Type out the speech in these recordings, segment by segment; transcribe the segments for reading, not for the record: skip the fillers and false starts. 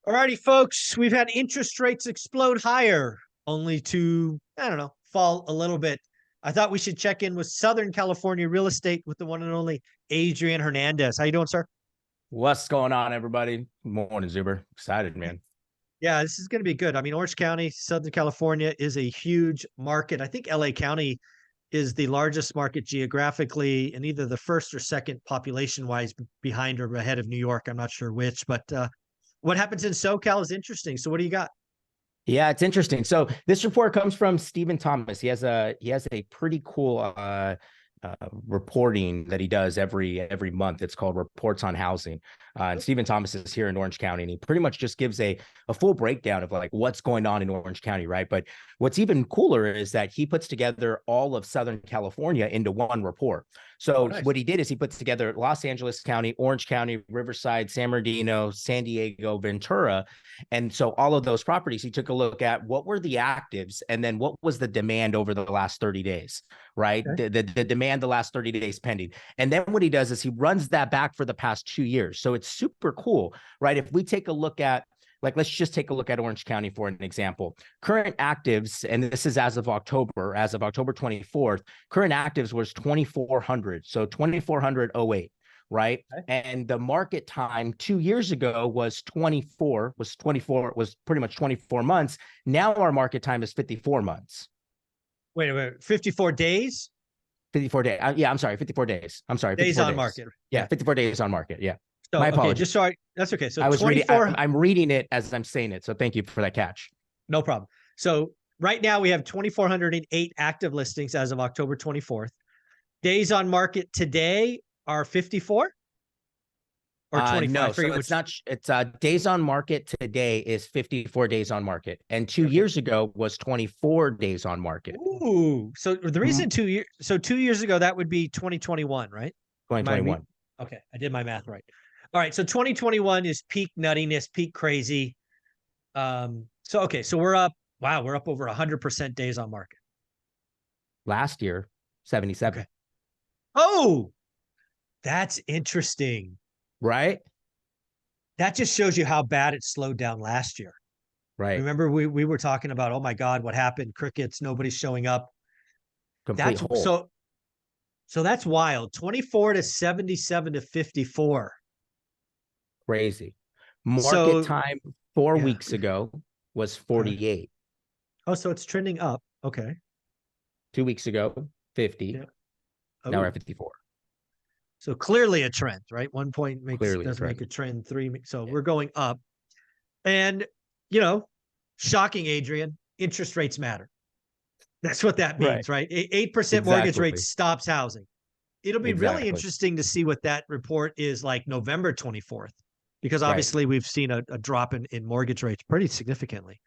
Alrighty, folks, we've had interest rates explode higher, only to, I don't know, fall a little bit. I thought we should check in with Southern California real estate with the one and only Adrian Hernandez. How you doing, sir? What's going on, everybody? Good morning, Zuber. Excited, man. Yeah, this is going to be good. I mean, Orange County, Southern California is a huge market. I think LA County is the largest market geographically and either the first or second population wise behind or ahead of New York. I'm not sure which, but what happens in SoCal is interesting. So what do you got? Yeah, it's interesting. So this report comes from Stephen Thomas. He has a pretty cool reporting that he does every month. It's called Reports on Housing. And Stephen Thomas is here in Orange County, and he pretty much just gives a full breakdown of like what's going on in Orange County, right? But what's even cooler is that he puts together all of Southern California into one report. So Nice. what he did is he puts together Los Angeles County, Orange County, Riverside, San Bernardino, San Diego, Ventura. And so all of those properties, he took a look at what were the actives and then what was the demand over the last 30 days, right? Okay. The demand the last 30 days pending. And then what he does is he runs that back for the past 2 years. So it's super cool, right? If we take a look at, like, let's just take a look at Orange County for an example. Current actives, and this is as of October 24th, current actives was 2,400. So 2,408, right? Okay. And the market time 2 years ago was pretty much 24 months. Now our market time is 54 months. Wait, 54 days? 54 days. Yeah, I'm sorry, 54 days. I'm sorry, 54 Days on market. Yeah, 54 days on market. Yeah. So, My okay, apologies. just sorry. That's okay. So I was 24. reading. I'm reading it as I'm saying it. So thank you for that catch. No problem. So right now we have 2,408 active listings as of October 24th. Days on market today are 54 or 25. No, so it's not. It's days on market today is 54 days on market, and 2 years ago was 24 days on market. Ooh, so the reason 2 years. So 2 years ago that would be 2021, right? 2021. Okay, I did my math right. All right, so 2021 is peak nuttiness, peak crazy. So okay, so we're up. Wow, we're up over 100% days on market. Last year, 77. Okay. Oh, that's interesting. Right? That just shows you how bad it slowed down last year. Right. Remember, we were talking about, oh my God, what happened? Crickets, nobody's showing up. Complete hole. So that's wild. 24 to 77 to 54. Crazy. Market time 4 weeks ago was 48. Oh, so it's trending up. Okay. 2 weeks ago, 50. Yeah. Oh. Now we're at 54. So clearly a trend, right? 1 point doesn't make a trend. 3. So we're going up. And, shocking, Adrian, interest rates matter. That's what that means, right? 8% mortgage rate stops housing. It'll be really interesting to see what that report is like November 24th, because obviously we've seen a drop in mortgage rates pretty significantly.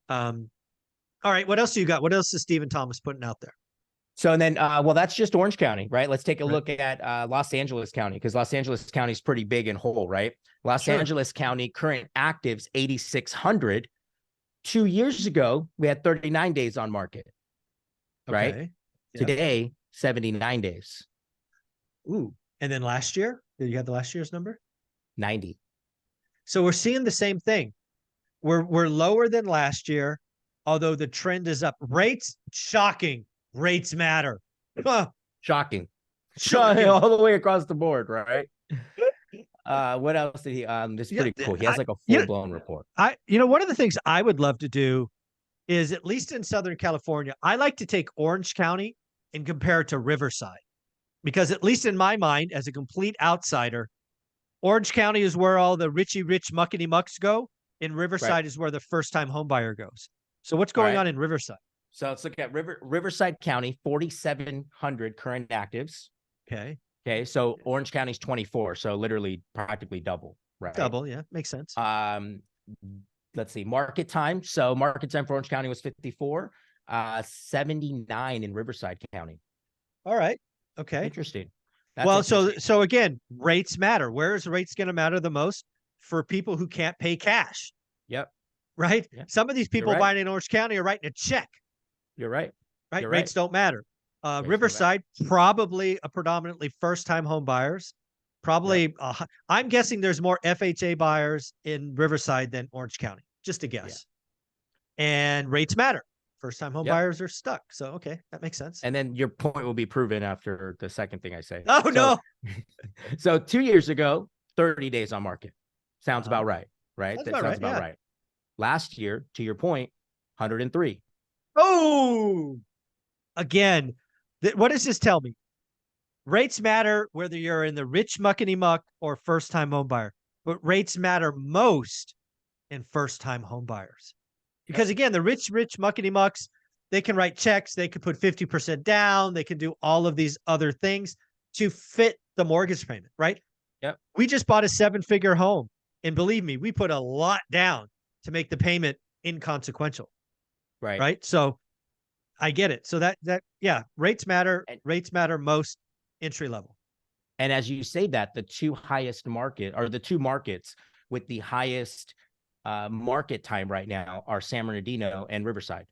All right, what else do you got? What else is Stephen Thomas putting out there? So and then, well, that's just Orange County, right? Let's take a look at Los Angeles County, because Los Angeles County is pretty big and whole, right? Los Angeles County current actives 8,600. 2 years ago, we had 39 days on market, right? Okay. Today, 79 days. Ooh, and then last year, did you have the last year's number? 90. So we're seeing the same thing. We're lower than last year, although the trend is up. Rates, shocking. Rates matter. Huh. Shocking all the way across the board, right? What else did he? This is pretty cool. He has like a full-blown report. One of the things I would love to do is, at least in Southern California, I like to take Orange County and compare it to Riverside, because at least in my mind, as a complete outsider, Orange County is where all the rich muckety mucks go, and Riverside is where the first-time homebuyer goes. So what's going on in Riverside? So let's look at Riverside County, 4,700 current actives. Okay. So Orange County's 24. So literally practically double, right? Double. Yeah. Makes sense. Let's see. Market time. So market time for Orange County was 54, 79 in Riverside County. All right. Okay. Interesting. So again, rates matter. Where is rates going to matter the most? For people who can't pay cash. Yep. Right. Yep. Some of these people buying in Orange County are writing a check. You're right. Right. Rates don't matter. Riverside, probably a predominantly first-time home buyers. Probably, I'm guessing there's more FHA buyers in Riverside than Orange County. Just a guess. Yeah. And rates matter. First-time home buyers are stuck. So, okay, that makes sense. And then your point will be proven after the second thing I say. Oh, no. So 2 years ago, 30 days on market. Sounds about right, right? That sounds about right. Last year, to your point, 103. Oh, again, what does this tell me? Rates matter whether you're in the rich muckety muck or first-time home buyer, but rates matter most in first-time home buyers. Because again, the rich muckety mucks, they can write checks, they could put 50% down, they can do all of these other things to fit the mortgage payment, right? Yep. We just bought a 7-figure home, and believe me, we put a lot down to make the payment inconsequential. Right. Right. So I get it. So rates matter. Rates matter most entry level. And as you say that, the two markets with the highest market time right now are San Bernardino and Riverside.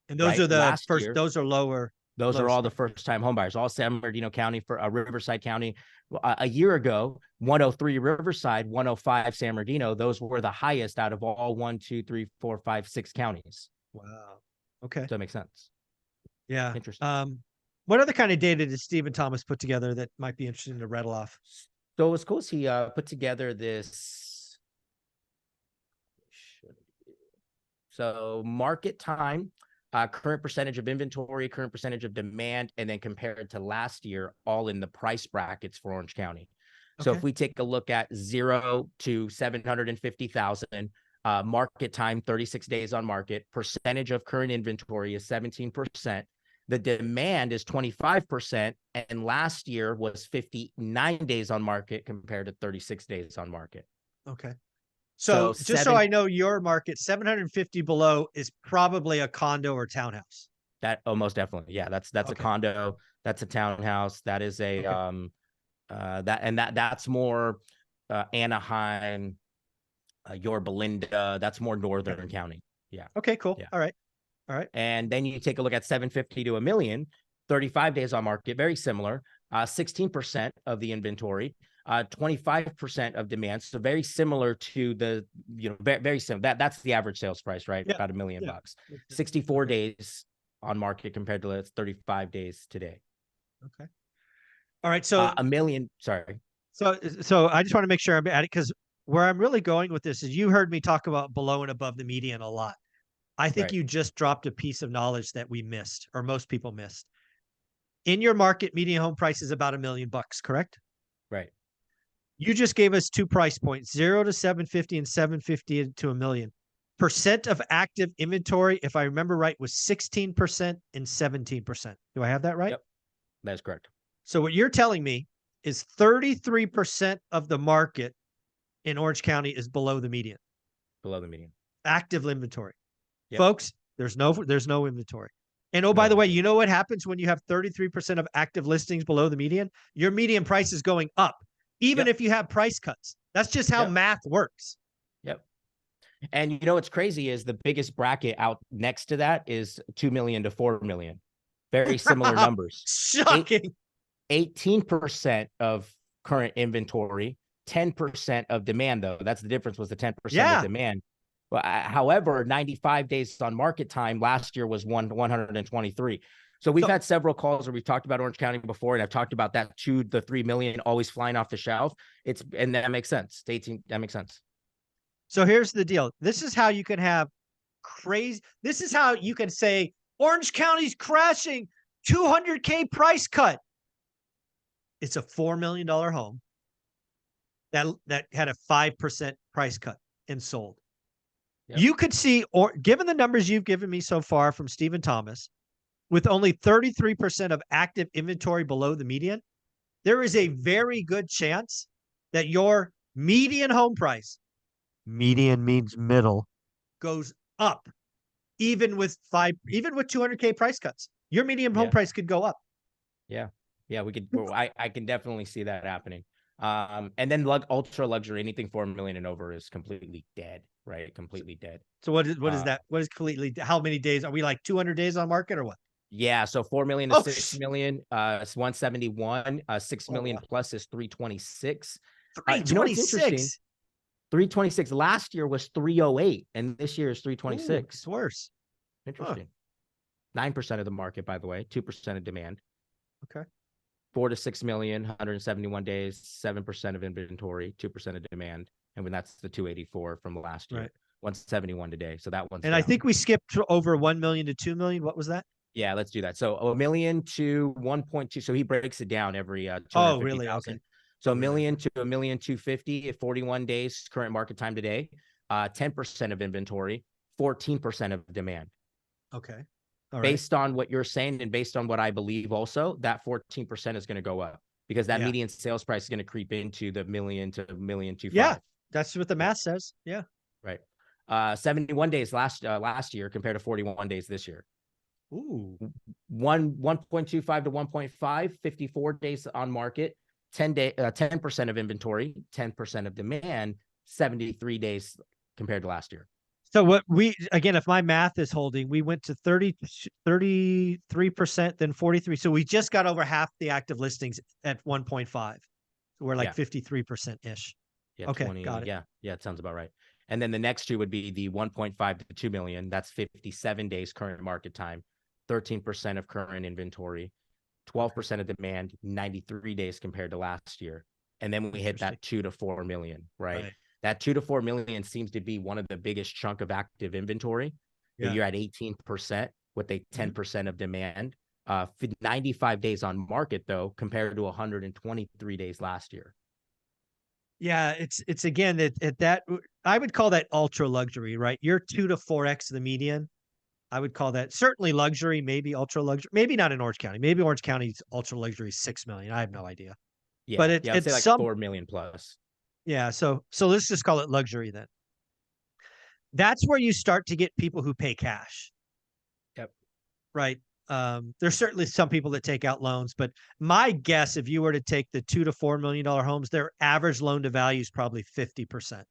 And those are the first, those are lower. Those are all the first-time home buyers, all San Bernardino County for Riverside County. A year ago, 103 Riverside, 105 San Bernardino. Those were the highest out of all 1, 2, 3, 4, 5, 6 counties. Wow. Okay. Does that make sense? Yeah. Interesting. What other kind of data did Stephen Thomas put together that might be interesting to rattle off? So what's cool is he put together this. So market time, current percentage of inventory, current percentage of demand, and then compared to last year, all in the price brackets for Orange County. So if we take a look at 0 to 750,000, market time, 36 days on market, percentage of current inventory is 17%. The demand is 25%, and last year was 59 days on market compared to 36 days on market. Okay. So just so I know your market, 750 below is probably a condo or townhouse. That most definitely. Yeah, that's a condo, that's a townhouse, that is a that's more Anaheim, Yorba Belinda, that's more Northern County. Yeah. Okay, cool. Yeah. All right. And then you take a look at 750 to $1 million, 35 days on market, very similar, 16% of the inventory, 25% of demand. So very similar to the, very similar. That's the average sales price, right? Yeah. About $1 million bucks. 64 days on market compared to 35 days today. Okay. All right. So $1 million. Sorry. So I just want to make sure I'm at it, because where I'm really going with this is you heard me talk about below and above the median a lot. I think you just dropped a piece of knowledge that we missed, or most people missed. In your market, median home price is about $1 million, correct? Right. You just gave us 2 price points, 0 to 750 and 750 to $1 million. Percent of active inventory, if I remember right, was 16% and 17%. Do I have that right? Yep, that's correct. So what you're telling me is 33% of the market in Orange County is below the median. Below the median. Active inventory. Yep. Folks, there's no inventory. And by the way, you know what happens when you have 33% of active listings below the median? Your median price is going up, even if you have price cuts. That's just how math works. Yep. And what's crazy is the biggest bracket out next to that is 2 million to 4 million. Very similar numbers. Shocking. 18% of current inventory, 10% of demand, though. That's the difference, was the 10% of demand. However, 95 days on market time last year was 123. So we've had several calls where we've talked about Orange County before, and I've talked about that 2 to 3 million always flying off the shelf. And that makes sense. 18, that makes sense. So here's the deal. This is how you can have crazy. This is how you can say Orange County's crashing, 200K price cut. It's a $4 million home that had a 5% price cut and sold. Yep. You could see, or given the numbers you've given me so far from Stephen Thomas, with only 33% of active inventory below the median, there is a very good chance that your median home price, median means middle, goes up, even with 200K price cuts. Your median home price could go up. Yeah. Yeah, we could. I can definitely see that happening. And then ultra luxury, anything 4 million and over is completely dead, right? Completely dead. So what is that? What is completely? How many days are we, like 200 days on market or what? Yeah, so 4 million to 6 million, it's 171. 6 million plus is 326. You know what's interesting? 326 last year was 308, and this year is 326. It's worse. Interesting. 9% of the market, by the way, 2% of demand. Okay. 4 to 6 million, 171 days, 7% of inventory, 2% of demand. And when that's the 284 from last year, 171 today. So that one's and down. I think we skipped over 1 million to 2 million. What was that? Yeah, let's do that. So a million to 1.2. So he breaks it down every 250,000. Really? Okay. So a million to a million 250 at 41 days current market time today. 10% of inventory, 14% of demand. Okay. All right. Based on what you're saying and based on what I believe also, that 14% is going to go up because that median sales price is going to creep into the million to a million 2.5. Yeah, that's what the math says. Yeah. Right. 71 days last year compared to 41 days this year. Ooh. 1.25 to 1.5, 54 days on market, 10% of inventory, 10% of demand, 73 days compared to last year. So what again, if my math is holding, we went to 33%, then 43. So we just got over half the active listings at 1.5. So we're like 53% ish. Yeah. Okay. 20, got it. Yeah. It sounds about right. And then the next two would be the 1.5 to 2 million. That's 57 days current market time, 13% of current inventory, 12% of demand, 93 days compared to last year. And then we hit that 2 to 4 million, right? That 2 to 4 million seems to be one of the biggest chunk of active inventory. Yeah. You're at 18% with a 10% of demand. 95 days on market though, compared to 123 days last year. Yeah, it's again that I would call that ultra luxury, right? You're 2 to 4x the median. I would call that certainly luxury, maybe ultra luxury, maybe not in Orange County. Maybe Orange County's ultra luxury is 6 million. I have no idea. Yeah, but I'd say like 4 million plus. Yeah, so let's just call it luxury then. That's where you start to get people who pay cash. Yep. Right. There's certainly some people that take out loans, but my guess, if you were to take the $2 to $4 million homes, their average loan to value is probably 50%.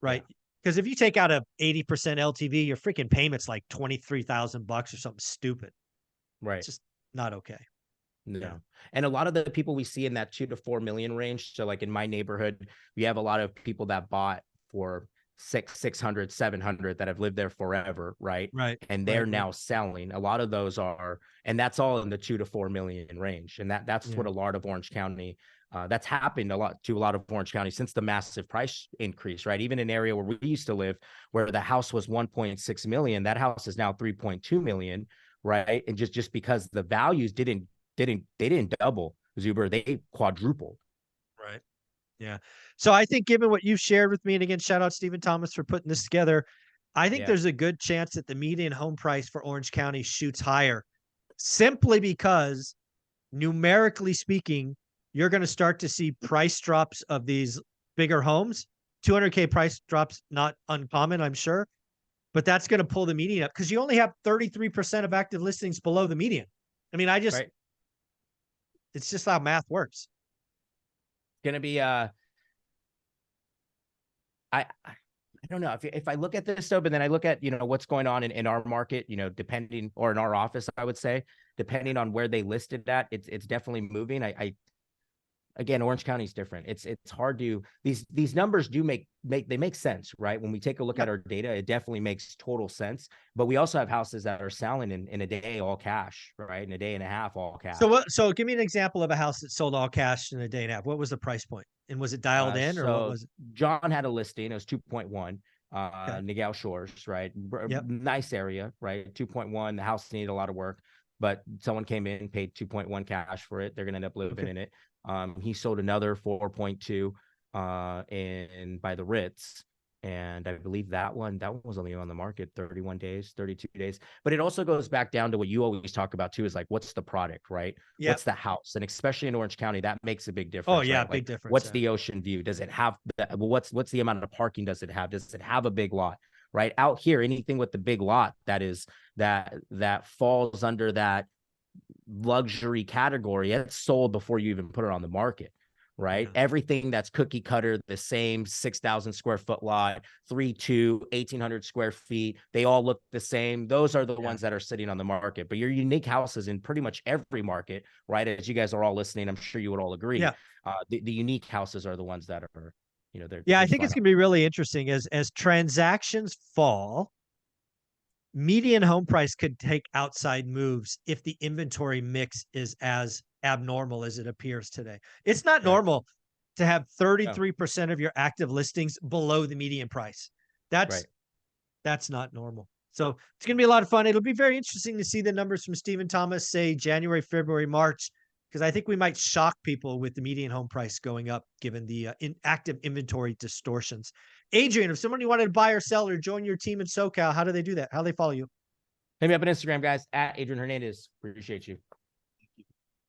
Right. Because if you take out a 80% LTV, your freaking payment's like $23,000 or something stupid. Right. It's just not okay. No. Yeah. And a lot of the people we see in that 2 to 4 million range. So like in my neighborhood, we have a lot of people that bought for 600, 700 that have lived there forever. Right. And they're now selling. A lot of those are, and that's all in the 2 to 4 million range. And that's what a lot of Orange County, that's happened a lot of Orange County since the massive price increase, right? Even an area where we used to live, where the house was 1.6 million, that house is now 3.2 million. Right. And just because the values didn't double, Zuber, they quadrupled. Right. Yeah. So I think given what you've shared with me, and again, shout out Stephen Thomas for putting this together, I think there's a good chance that the median home price for Orange County shoots higher simply because numerically speaking, you're going to start to see price drops of these bigger homes. 200K price drops, not uncommon, I'm sure, but that's going to pull the median up because you only have 33% of active listings below the median. I mean, it's just how math works. Going to be, I don't know if I look at this though, but then I look at, what's going on in our market, depending, or in our office, I would say, depending on where they listed that, it's definitely moving. Again, Orange County is different. It's hard to, these numbers do make sense, right? When we take a look at our data, it definitely makes total sense. But we also have houses that are selling in a day, all cash, right? In a day and a half, all cash. So give me an example of a house that sold all cash in a day and a half. What was the price point? And was it dialed in, or what was it? John had a listing. It was 2.1, Nagel Shores, right? Nice area, right? 2.1. The house needed a lot of work, but someone came in, paid 2.1 cash for it. They're going to end up living in it. He sold another 4.2 in by the Ritz. And I believe that one was only on the market 31 days, 32 days. But it also goes back down to what you always talk about too, is like, what's the product, right? Yep. What's the house? And especially in Orange County, that makes a big difference. Oh yeah, right? Big difference. What's the ocean view? Does it have, what's the amount of parking does it have? Does it have a big lot? Right out here, anything with the big lot that falls under that luxury category, it's sold before you even put it on the market. right? Yeah. Everything that's cookie cutter, the same 6,000 square foot lot, 3.2, 1,800 square feet. They all look the same. Those are the ones that are sitting on the market. But your unique houses in pretty much every market, right? As you guys are all listening, I'm sure you would all agree. Yeah. The unique houses are the ones that are, they're I think it's going to be really interesting as transactions fall. Median home price could take outside moves if the inventory mix is as abnormal as it appears today. It's not normal to have 33% of your active listings below the median price. That's not normal. So it's going to be a lot of fun. It'll be very interesting to see the numbers from Stephen Thomas, say January, February, March, because I think we might shock people with the median home price going up given the active inventory distortions. Adrian, if somebody wanted to buy or sell or join your team in SoCal, how do they do that? How do they follow you? Hit me up on Instagram, guys, at Adrian Hernandez. Appreciate you.